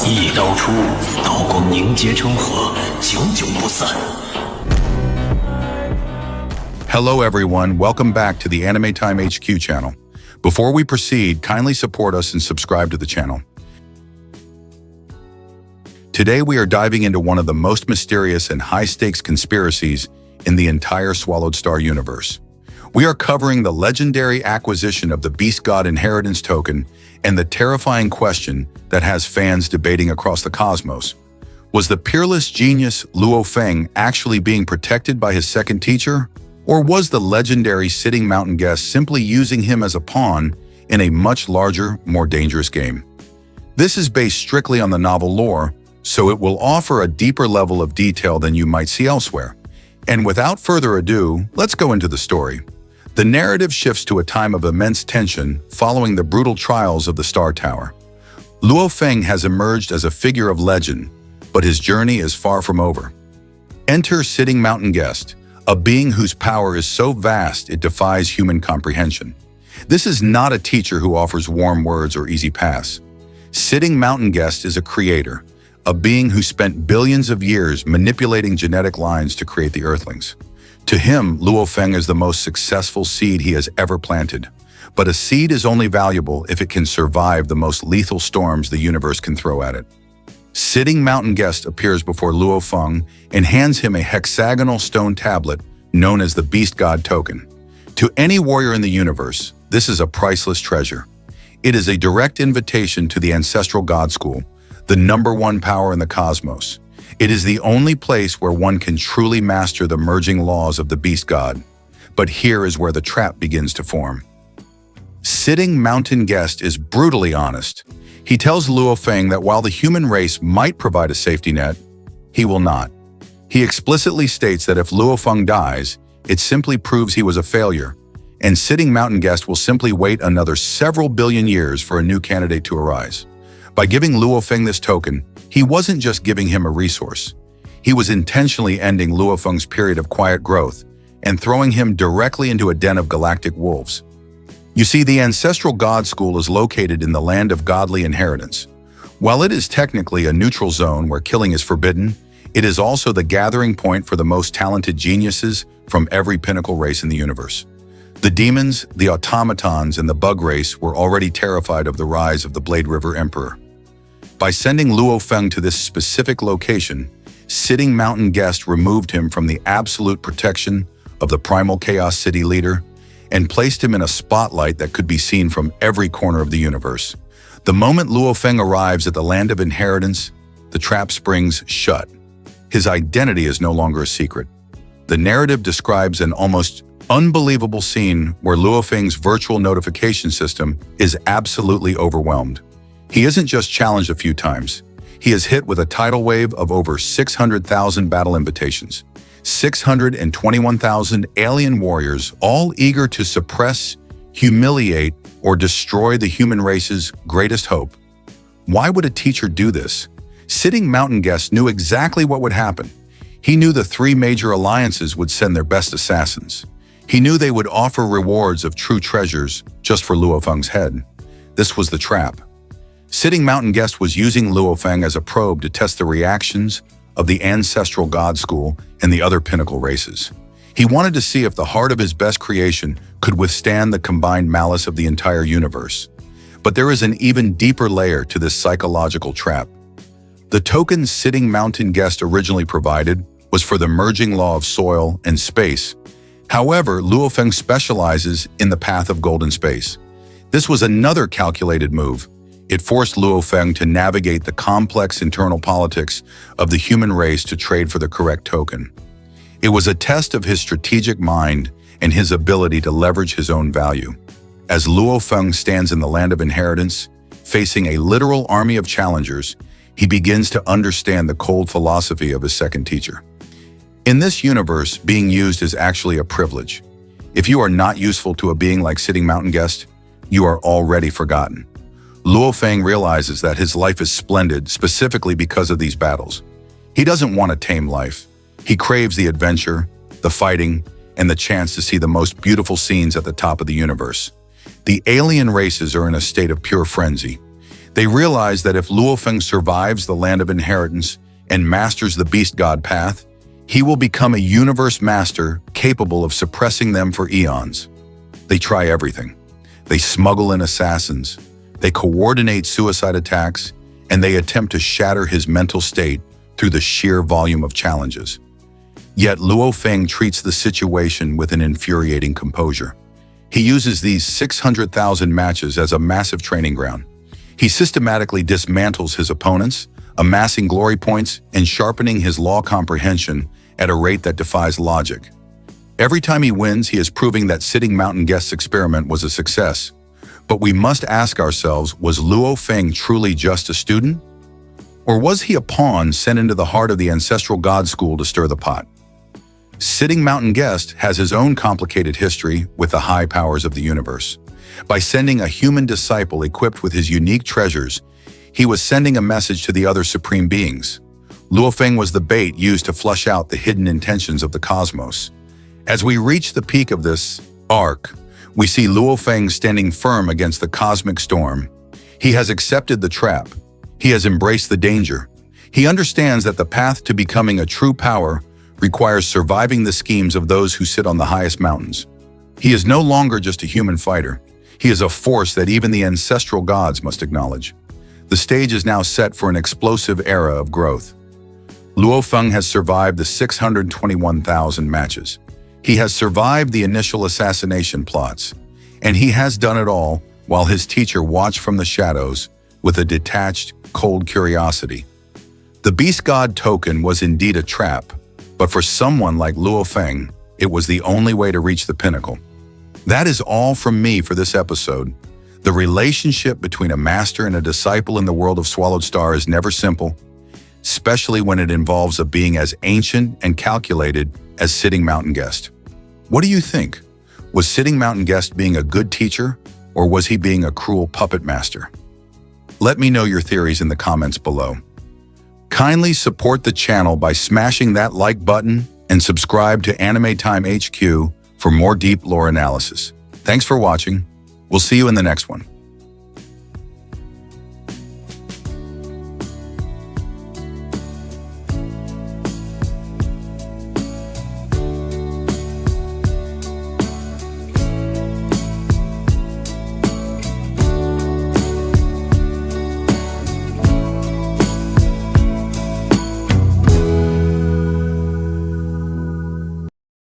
一刀出，刀光凝结成河，久久不散。Hello everyone, welcome back to the Anime Time HQ channel. Before we proceed, kindly support us and subscribe to the channel. Today we are diving into one of the most mysterious and high-stakes conspiracies in the entire Swallowed Star universe. We are covering the legendary acquisition of the Beast God Inheritance Token and the terrifying question that has fans debating across the cosmos. Was the peerless genius Luo Feng actually being protected by his second teacher? Or was the legendary Sitting Mountain guest simply using him as a pawn in a much larger, more dangerous game? This is based strictly on the novel lore, so it will offer a deeper level of detail than you might see elsewhere. And without further ado, let's go into the story. The narrative shifts to a time of immense tension following the brutal trials of the Star Tower. Luo Feng has emerged as a figure of legend, but his journey is far from over. Enter Sitting Mountain Guest, a being whose power is so vast it defies human comprehension. This is not a teacher who offers warm words or easy pass. Sitting Mountain Guest is a creator, a being who spent billions of years manipulating genetic lines to create the Earthlings. To him, Luo Feng is the most successful seed he has ever planted. But a seed is only valuable if it can survive the most lethal storms the universe can throw at it. Sitting Mountain Guest appears before Luo Feng and hands him a hexagonal stone tablet known as the Beast God Token. To any warrior in the universe, this is a priceless treasure. It is a direct invitation to the Ancestral God School, the #1 power in the cosmos. It is the only place where one can truly master the merging laws of the Beast God. But here is where the trap begins to form. Sitting Mountain Guest is brutally honest. He tells Luo Feng that while the human race might provide a safety net, he will not. He explicitly states that if Luo Feng dies, it simply proves he was a failure, and Sitting Mountain Guest will simply wait another several billion years for a new candidate to arise. By giving Luo Feng this token, he wasn't just giving him a resource. He was intentionally ending Luo Feng's period of quiet growth and throwing him directly into a den of galactic wolves. You see, the Ancestral God School is located in the land of godly inheritance. While it is technically a neutral zone where killing is forbidden, it is also the gathering point for the most talented geniuses from every pinnacle race in the universe. The demons, the automatons, and the bug race were already terrified of the rise of the Blade River Emperor. By sending Luo Feng to this specific location, Sitting Mountain Guest removed him from the absolute protection of the Primal Chaos City leader and placed him in a spotlight that could be seen from every corner of the universe. The moment Luo Feng arrives at the land of inheritance, the trap springs shut. His identity is no longer a secret. The narrative describes an almost unbelievable scene where Luo Feng's virtual notification system is absolutely overwhelmed. He isn't just challenged a few times. He is hit with a tidal wave of over 600,000 battle invitations. 621,000 alien warriors, all eager to suppress, humiliate, or destroy the human race's greatest hope. Why would a teacher do this? Sitting Mountain Guest knew exactly what would happen. He knew the 3 major alliances would send their best assassins. He knew they would offer rewards of true treasures just for Luo Feng's head. This was the trap. Sitting Mountain Guest was using Luo Feng as a probe to test the reactions of the Ancestral God School and the other pinnacle races. He wanted to see if the heart of his best creation could withstand the combined malice of the entire universe. But there is an even deeper layer to this psychological trap. The token Sitting Mountain Guest originally provided was for the merging law of soil and space. However, Luo Feng specializes in the path of golden space. This was another calculated move. It forced Luo Feng to navigate the complex internal politics of the human race to trade for the correct token. It was a test of his strategic mind and his ability to leverage his own value. As Luo Feng stands in the land of inheritance, facing a literal army of challengers, he begins to understand the cold philosophy of his second teacher. In this universe, being used is actually a privilege. If you are not useful to a being like Sitting Mountain Guest, you are already forgotten. Luo Feng realizes that his life is splendid specifically because of these battles. He doesn't want a tame life. He craves the adventure, the fighting, and the chance to see the most beautiful scenes at the top of the universe. The alien races are in a state of pure frenzy. They realize that if Luo Feng survives the land of inheritance and masters the beast god path, he will become a universe master capable of suppressing them for eons. They try everything. They smuggle in assassins, they coordinate suicide attacks, and they attempt to shatter his mental state through the sheer volume of challenges. Yet Luo Feng treats the situation with an infuriating composure. He uses these 600,000 matches as a massive training ground. He systematically dismantles his opponents, amassing glory points and sharpening his law comprehension at a rate that defies logic. Every time he wins, he is proving that Sitting Mountain Guest's experiment was a success. But we must ask ourselves, was Luo Feng truly just a student? Or was he a pawn sent into the heart of the ancestral god school to stir the pot? Sitting Mountain Guest has his own complicated history with the high powers of the universe. By sending a human disciple equipped with his unique treasures, he was sending a message to the other supreme beings. Luo Feng was the bait used to flush out the hidden intentions of the cosmos. As we reach the peak of this arc, we see Luo Feng standing firm against the cosmic storm. He has accepted the trap. He has embraced the danger. He understands that the path to becoming a true power requires surviving the schemes of those who sit on the highest mountains. He is no longer just a human fighter. He is a force that even the ancestral gods must acknowledge. The stage is now set for an explosive era of growth. Luo Feng has survived the 621,000 matches. He has survived the initial assassination plots, and he has done it all while his teacher watched from the shadows with a detached, cold curiosity. The Beast God token was indeed a trap, but for someone like Luo Feng, it was the only way to reach the pinnacle. That is all from me for this episode. The relationship between a master and a disciple in the world of Swallowed Star is never simple, especially when it involves a being as ancient and calculated as Sitting Mountain Guest. What do you think? Was Sitting Mountain Guest being a good teacher, or was he being a cruel puppet master? Let me know your theories in the comments below. Kindly support the channel by smashing that like button and subscribe to Anime Time HQ for more deep lore analysis. Thanks for watching. We'll see you in the next one.